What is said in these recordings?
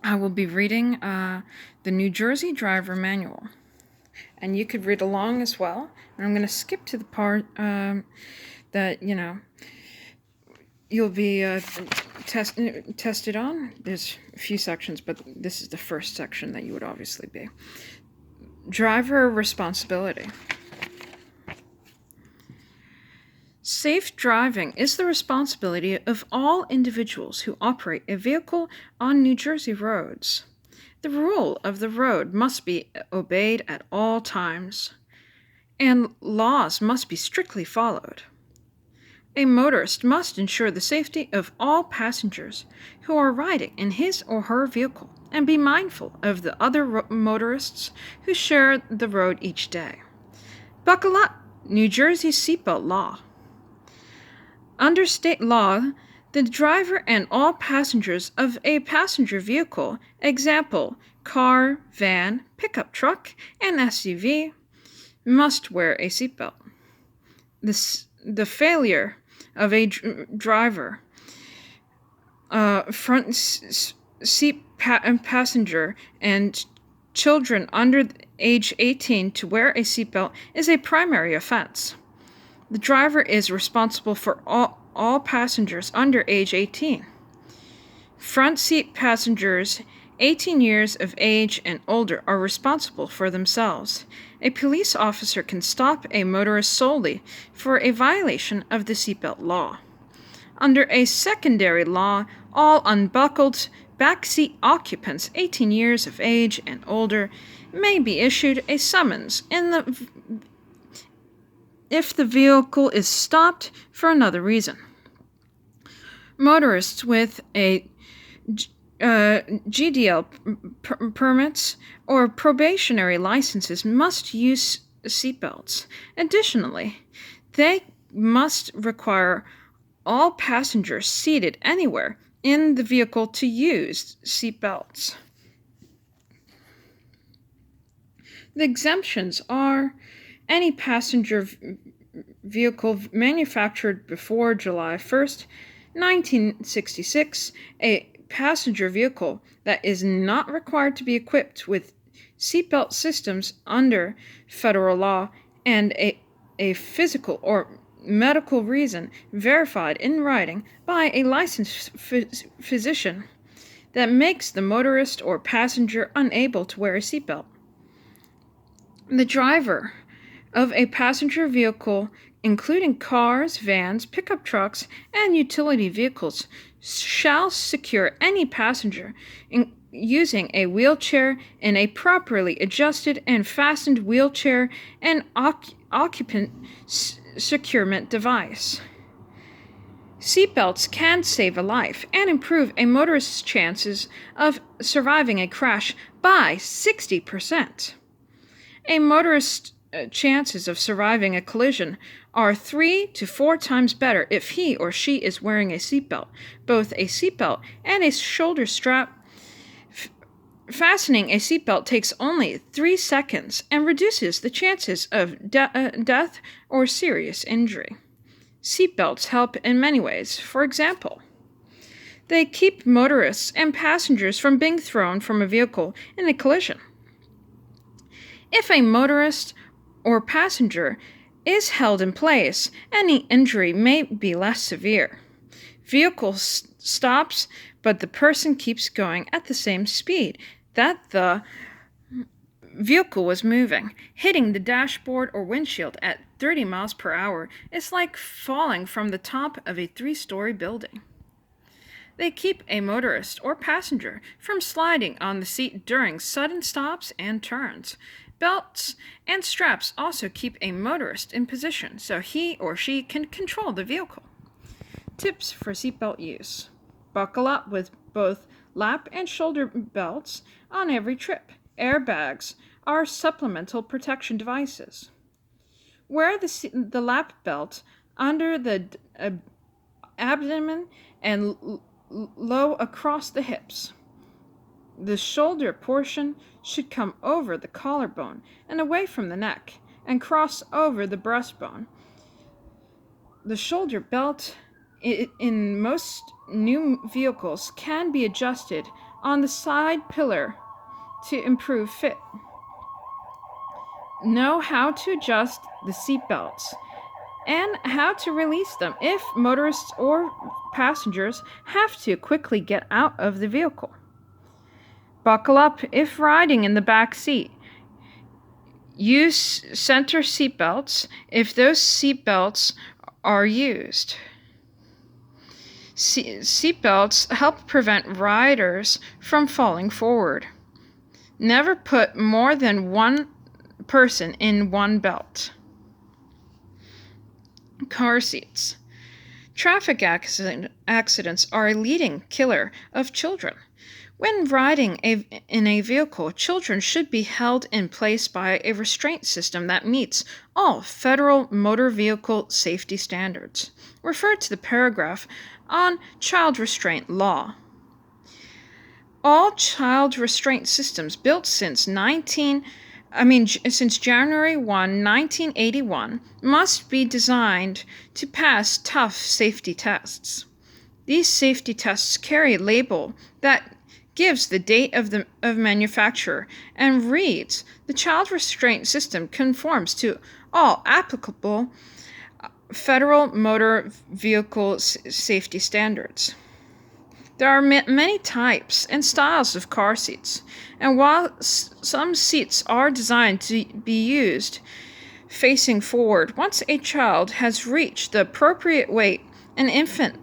I will be reading the New Jersey Driver Manual, and you could read along as well. And I'm going to skip to the part that, you'll be tested on. There's a few sections, but this is the first section that you would obviously be. Driver responsibility. Safe driving is the responsibility of all individuals who operate a vehicle on New Jersey roads. The rule of the road must be obeyed at all times, and laws must be strictly followed. A motorist must ensure the safety of all passengers who are riding in his or her vehicle and be mindful of the other motorists who share the road each day. Buckle up! New Jersey Seatbelt Law. Under state law, the driver and all passengers of a passenger vehicle, example, car, van, pickup truck, and SUV, must wear a seatbelt. The failure of a driver, front seat passenger, and children under age 18 to wear a seatbelt is a primary offense. The driver is responsible for all passengers under age 18. Front seat passengers 18 years of age and older are responsible for themselves. A police officer can stop a motorist solely for a violation of the seatbelt law. Under a secondary law, all unbuckled backseat occupants 18 years of age and older may be issued a summons if the vehicle is stopped for another reason. Motorists with a GDL permits or probationary licenses must use seatbelts. Additionally, they must require all passengers seated anywhere in the vehicle to use seatbelts. The exemptions are any passenger vehicle manufactured before July 1st, 1966, a passenger vehicle that is not required to be equipped with seatbelt systems under federal law, and a physical or medical reason verified in writing by a licensed physician that makes the motorist or passenger unable to wear a seatbelt. The driver of a passenger vehicle, including cars, vans, pickup trucks, and utility vehicles, shall secure any passenger using a wheelchair in a properly adjusted and fastened wheelchair and occupant securement device. Seatbelts can save a life and improve a motorist's chances of surviving a crash by 60%. A motorist's chances of surviving a collision are 3 to 4 times better if he or she is wearing a seatbelt. Both a seatbelt and a shoulder strap. Fastening a seatbelt takes only 3 seconds and reduces the chances of death or serious injury. Seatbelts help in many ways. For example, they keep motorists and passengers from being thrown from a vehicle in a collision. If a motorist or passenger is held in place, any injury may be less severe. Vehicle stops, but the person keeps going at the same speed that the vehicle was moving. Hitting the dashboard or windshield at 30 miles per hour is like falling from the top of a 3-story building. They keep a motorist or passenger from sliding on the seat during sudden stops and turns. Belts and straps also keep a motorist in position so he or she can control the vehicle. Tips for seatbelt use. Buckle up with both lap and shoulder belts on every trip. Airbags are supplemental protection devices. Wear the lap belt under the abdomen and low across the hips. The shoulder portion should come over the collarbone and away from the neck and cross over the breastbone. The shoulder belt in most new vehicles can be adjusted on the side pillar to improve fit. Know how to adjust the seat belts and how to release them if motorists or passengers have to quickly get out of the vehicle. Buckle up if riding in the back seat. Use center seat belts if those seat belts are used. Seat belts help prevent riders from falling forward. Never put more than one person in one belt. Car seats. Traffic accidents are a leading killer of children. When riding in a vehicle, children should be held in place by a restraint system that meets all federal motor vehicle safety standards. Refer to the paragraph on child restraint law. All child restraint systems built since January 1, 1981, must be designed to pass tough safety tests. These safety tests carry a label that gives the date of manufacture and reads, "The child restraint system conforms to all applicable federal motor vehicle safety standards." There are many types and styles of car seats, and while some seats are designed to be used facing forward, once a child has reached the appropriate weight, an infant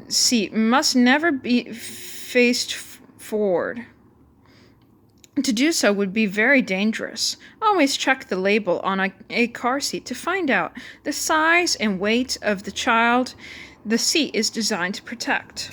seat must never be faced forward. To do so would be very dangerous. Always check the label on a car seat to find out the size and weight of the child the seat is designed to protect.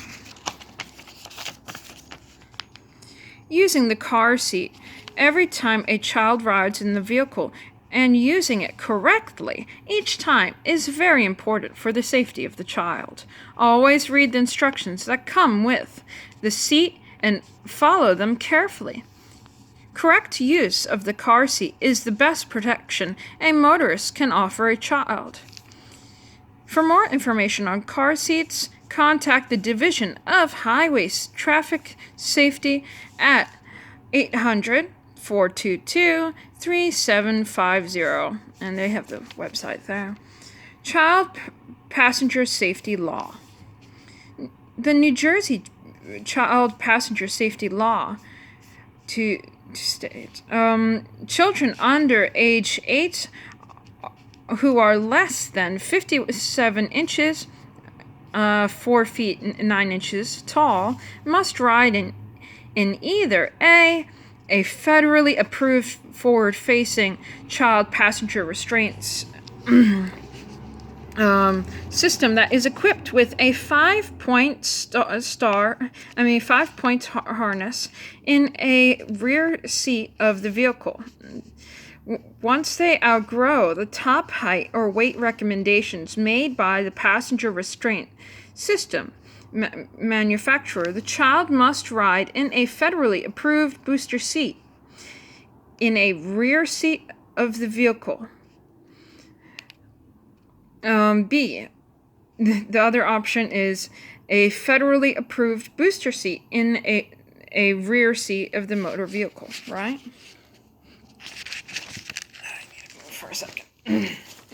Using the car seat every time a child rides in the vehicle and using it correctly each time is very important for the safety of the child. Always read the instructions that come with the seat and follow them carefully. Correct use of the car seat is the best protection a motorist can offer a child. For more information on car seats, contact the Division of Highway Traffic Safety at 800-422-3750, and they have the website there. Child Passenger Safety Law. The New Jersey Child Passenger Safety Law to state children under age 8 who are less than 57 inches 4 feet 9 inches tall must ride in either a federally approved forward-facing child passenger restraints system that is equipped with a 5-point harness in a rear seat of the vehicle. Once they outgrow the top height or weight recommendations made by the passenger restraint system manufacturer, the child must ride in a federally approved booster seat in a rear seat of the vehicle. B. The other option is a federally approved booster seat in a rear seat of the motor vehicle, right? I need to move for a second.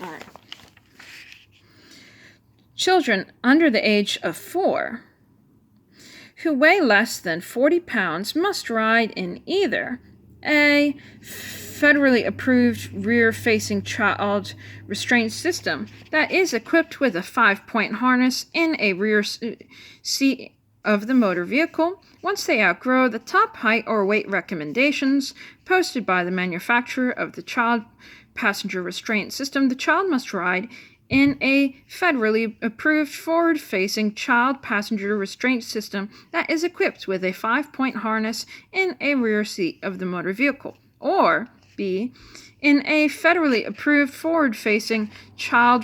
All right. Children under the age of 4 who weigh less than 40 pounds must ride in either a federally approved rear-facing child restraint system that is equipped with a 5-point harness in a rear seat of the motor vehicle. Once they outgrow the top height or weight recommendations posted by the manufacturer of the child passenger restraint system, the child must ride in a federally approved forward-facing child passenger restraint system that is equipped with a 5-point harness in a rear seat of the motor vehicle. Or B, in a federally approved forward-facing child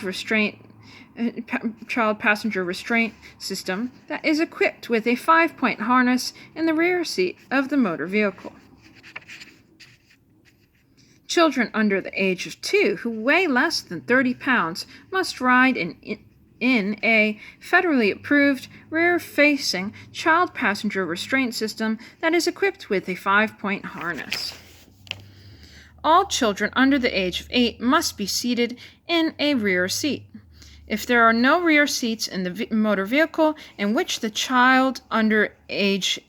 passenger restraint system that is equipped with a 5-point harness in the rear seat of the motor vehicle. Children under the age of 2 who weigh less than 30 pounds must ride in in a federally approved rear-facing child passenger restraint system that is equipped with a 5-point harness. All children under the age of 8 must be seated in a rear seat. If there are no rear seats in the motor vehicle in which the child under age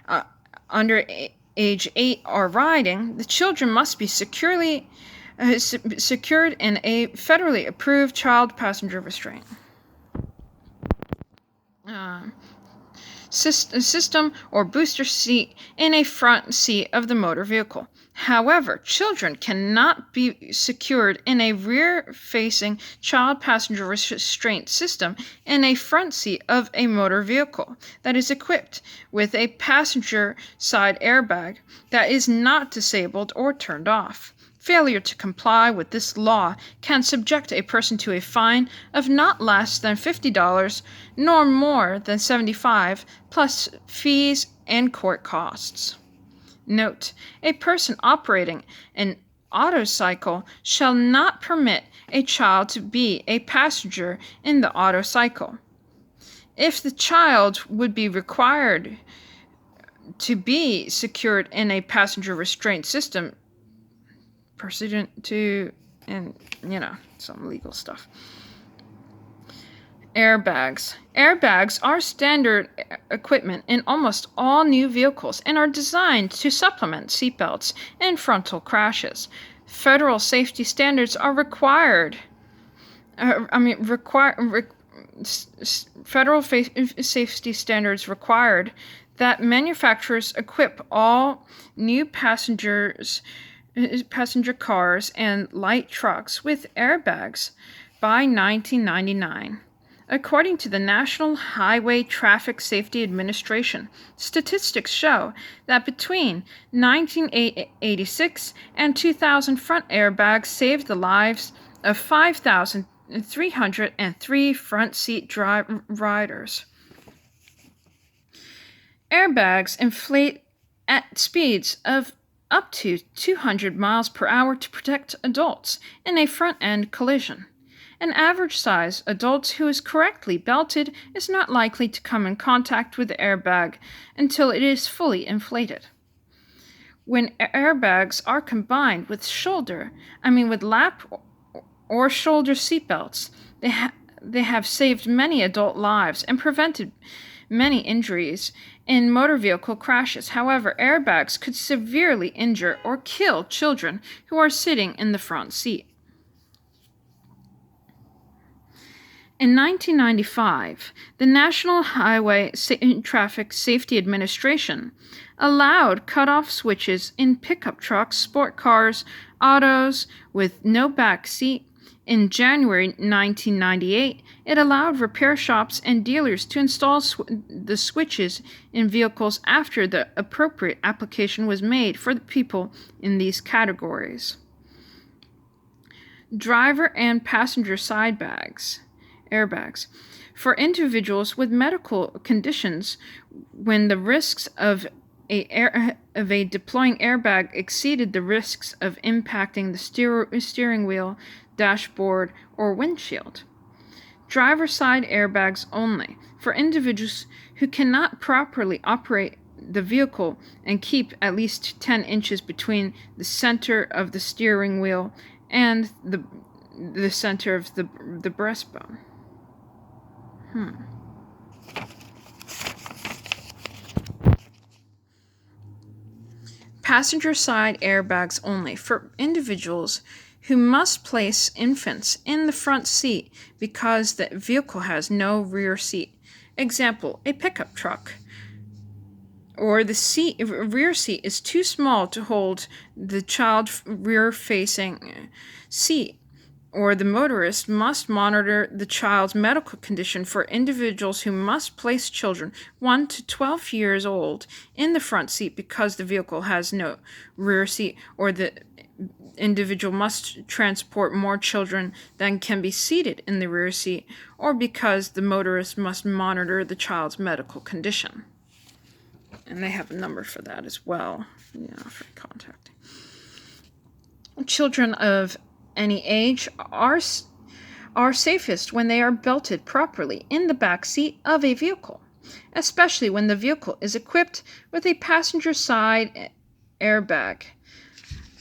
8 are riding, the children must be secured in a federally approved child passenger restraint system or booster seat in a front seat of the motor vehicle. However, children cannot be secured in a rear-facing child passenger restraint system in a front seat of a motor vehicle that is equipped with a passenger side airbag that is not disabled or turned off. Failure to comply with this law can subject a person to a fine of not less than $50 nor more than $75, plus fees and court costs. Note: a person operating an autocycle shall not permit a child to be a passenger in the autocycle. If the child would be required to be secured in a passenger restraint system, pursuant to, and some legal stuff. Airbags. Airbags are standard equipment in almost all new vehicles and are designed to supplement seatbelts in frontal crashes. Federal safety standards are required. Federal safety standards required that manufacturers equip all new passenger cars and light trucks with airbags by 1999. According to the National Highway Traffic Safety Administration, statistics show that between 1986 and 2000, front airbags saved the lives of 5,303 front seat riders. Airbags inflate at speeds of up to 200 miles per hour to protect adults in a front-end collision. An average-size adult who is correctly belted is not likely to come in contact with the airbag until it is fully inflated. When airbags are combined with lap or shoulder seatbelts, they have saved many adult lives and prevented many injuries in motor vehicle crashes. However, airbags could severely injure or kill children who are sitting in the front seat. In 1995, the National Highway Traffic Safety Administration allowed cutoff switches in pickup trucks, sport cars, autos with no back seat. In January 1998, it allowed repair shops and dealers to install the switches in vehicles after the appropriate application was made for the people in these categories. Driver and passenger side airbags. For individuals with medical conditions, when the risks of a deploying airbag exceeded the risks of impacting the steering wheel, dashboard, or windshield. Driver side airbags only, for individuals who cannot properly operate the vehicle and keep at least 10 inches between the center of the steering wheel and the center of the breastbone. Passenger side airbags only, for individuals who must place infants in the front seat because the vehicle has no rear seat. Example, a pickup truck. Or the rear seat is too small to hold the child rear-facing seat. Or the motorist must monitor the child's medical condition, for individuals who must place children 1 to 12 years old in the front seat because the vehicle has no rear seat, or the individual must transport more children than can be seated in the rear seat, or because the motorist must monitor the child's medical condition. And they have a number for that as well, for contacting. Children of any age are are safest when they are belted properly in the back seat of a vehicle, especially when the vehicle is equipped with a passenger side airbag.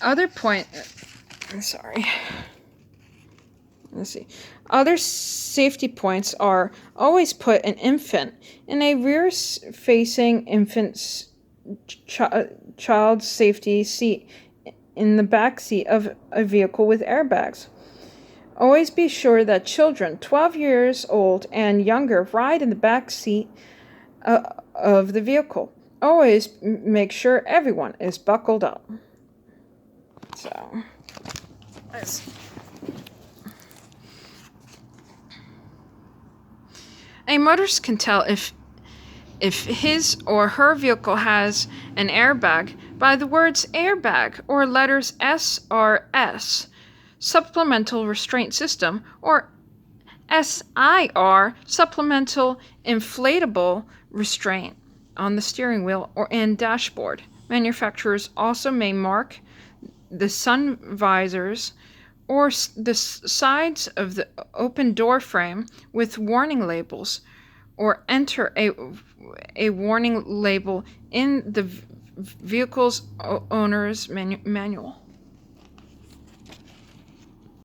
Other safety points are always put an infant in a rear-facing child safety seat in the back seat of a vehicle with airbags. Always be sure that children 12 years old and younger ride in the back seat of the vehicle. Always make sure everyone is buckled up. A motorist can tell if his or her vehicle has an airbag by the words airbag or letters SRS, Supplemental Restraint System, or SIR, Supplemental Inflatable Restraint, on the steering wheel and dashboard. Manufacturers also may mark the sun visors or the sides of the open door frame with warning labels, or enter a warning label in the vehicle's owner's manual.